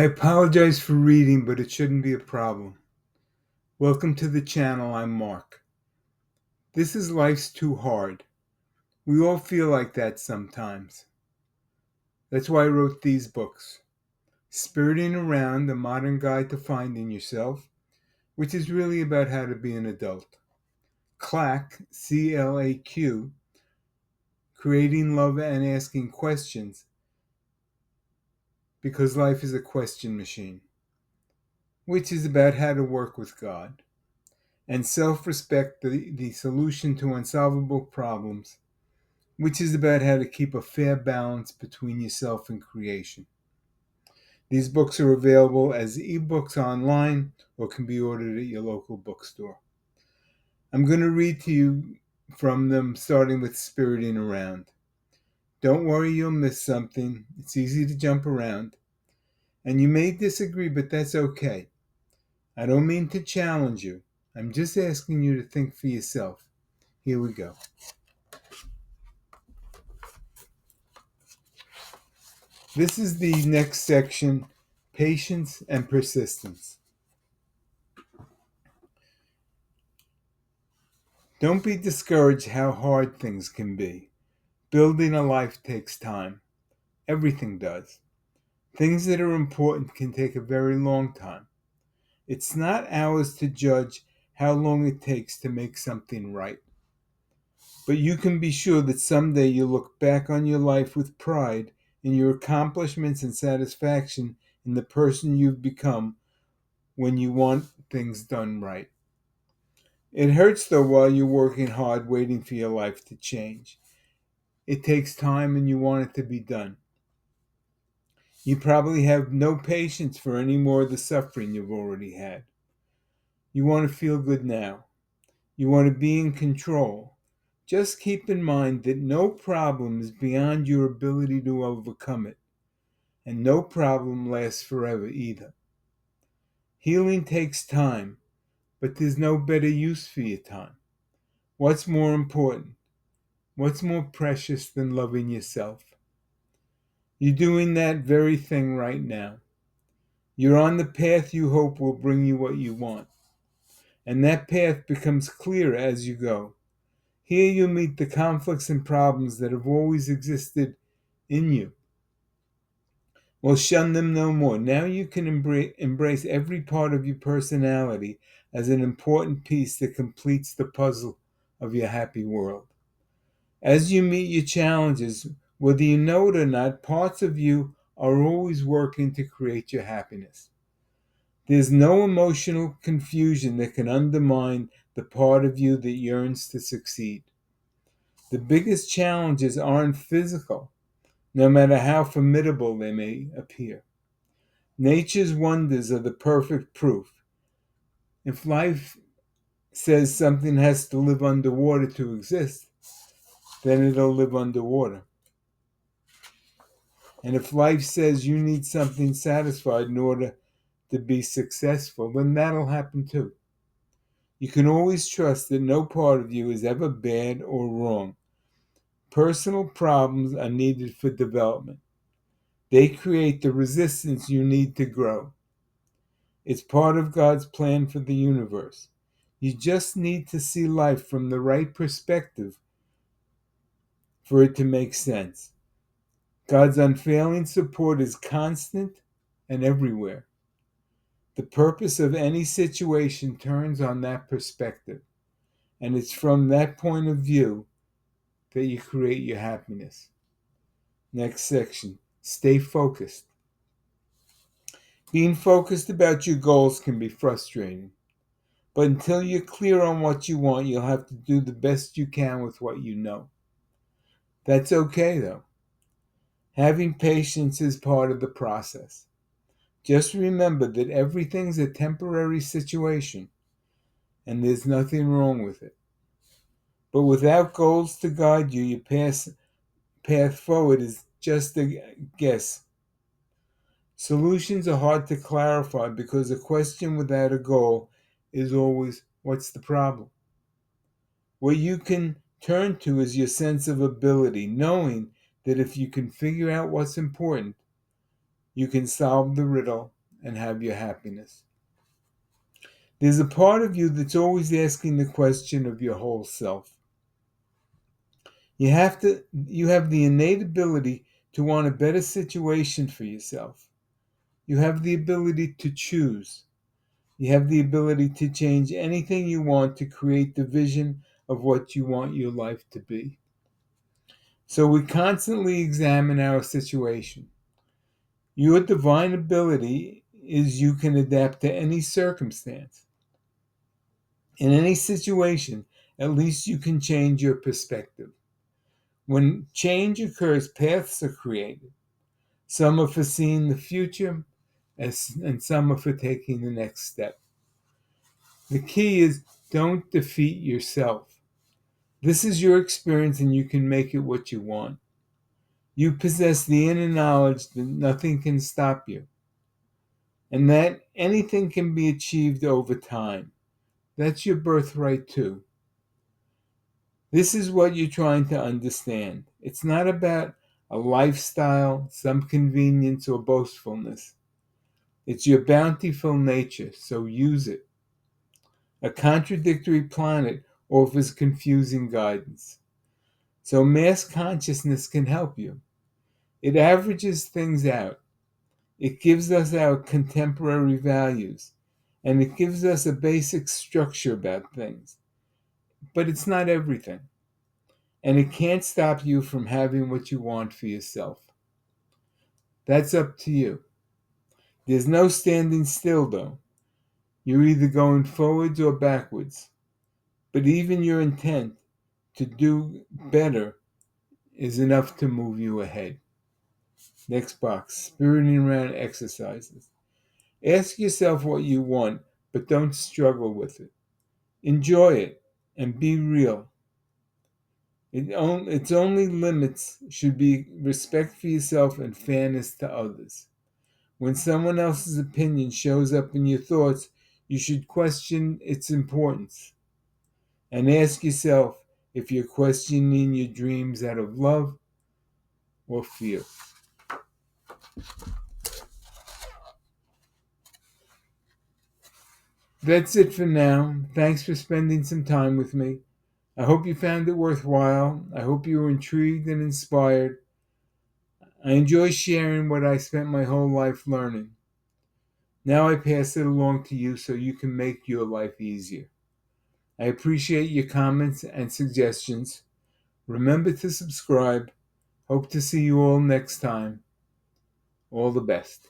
I apologize for reading, but it shouldn't be a problem. Welcome to the channel. I'm Mark. This is Life's Too Hard. We all feel like that sometimes. That's why I wrote these books. Spiriting Around, a modern guide to finding yourself, which is really about how to be an adult. CLAQ, C-L-A-Q, creating love and asking questions, because life is a question machine, which is about how to work with God. And Self-Respect, the solution to unsolvable problems, which is about how to keep a fair balance between yourself and creation. These books are available as ebooks online or can be ordered at your local bookstore. I'm going to read to you from them, starting with Spiriting Around. Don't worry you'll miss something. It's easy to jump around. And you may disagree, but that's okay. I don't mean to challenge you. I'm just asking you to think for yourself. Here we go. This is the next section, patience and persistence. Don't be discouraged how hard things can be. Building a life takes time. Everything does. Things that are important can take a very long time. It's not ours to judge how long it takes to make something right. But you can be sure that someday you'll look back on your life with pride in your accomplishments and satisfaction in the person you've become when you want things done right. It hurts though while you're working hard waiting for your life to change. It takes time and you want it to be done. You probably have no patience for any more of the suffering you've already had. You want to feel good now. You want to be in control. Just keep in mind that no problem is beyond your ability to overcome it, and no problem lasts forever either. Healing takes time, but there's no better use for your time. What's more important? What's more precious than loving yourself? You're doing that very thing right now. You're on the path you hope will bring you what you want. And that path becomes clearer as you go. Here you meet the conflicts and problems that have always existed in you. Well, shun them no more. Now you can embrace every part of your personality as an important piece that completes the puzzle of your happy world. As you meet your challenges, whether you know it or not, parts of you are always working to create your happiness. There's no emotional confusion that can undermine the part of you that yearns to succeed. The biggest challenges aren't physical, no matter how formidable they may appear. Nature's wonders are the perfect proof. If life says something has to live underwater to exist, then it'll live underwater. And if life says you need something satisfied in order to be successful, then that'll happen too. You can always trust that no part of you is ever bad or wrong. Personal problems are needed for development. They create the resistance you need to grow. It's part of God's plan for the universe. You just need to see life from the right perspective for it to make sense. God's unfailing support is constant and everywhere. The purpose of any situation turns on that perspective, and it's from that point of view that you create your happiness. Next section, stay focused. Being focused about your goals can be frustrating, but until you're clear on what you want, you'll have to do the best you can with what you know. That's okay though. Having patience is part of the process. Just remember that everything's a temporary situation, and there's nothing wrong with it. But without goals to guide you, your path forward is just a guess. Solutions are hard to clarify because a question without a goal is always, what's the problem? What you can turn to is your sense of ability, knowing that if you can figure out what's important, you can solve the riddle and have your happiness. There's a part of you that's always asking the question of your whole self. You have the innate ability to want a better situation for yourself. You have the ability to choose. You have the ability to change anything you want to create the vision of what you want your life to be. So we constantly examine our situation. Your divine ability is you can adapt to any circumstance. In any situation, at least you can change your perspective. When change occurs, paths are created. Some are for seeing the future, and some are for taking the next step. The key is don't defeat yourself. This is your experience, and you can make it what you want. You possess the inner knowledge that nothing can stop you, and that anything can be achieved over time. That's your birthright, too. This is what you're trying to understand. It's not about a lifestyle, some convenience, or boastfulness. It's your bountiful nature, so use it. A contradictory planet offers confusing guidance. So mass consciousness can help you. It averages things out. It gives us our contemporary values, and it gives us a basic structure about things. But it's not everything. And it can't stop you from having what you want for yourself. That's up to you. There's no standing still, though. You're either going forwards or backwards. But even your intent to do better is enough to move you ahead. Next box, spiriting around exercises. Ask yourself what you want, but don't struggle with it. Enjoy it and be real. Its only limits should be respect for yourself and fairness to others. When someone else's opinion shows up in your thoughts, you should question its importance and ask yourself if you're questioning your dreams out of love or fear. That's it for now. Thanks for spending some time with me. I hope you found it worthwhile. I hope you were intrigued and inspired. I enjoy sharing what I spent my whole life learning. Now I pass it along to you so you can make your life easier. I appreciate your comments and suggestions. Remember to subscribe. Hope to see you all next time. All the best.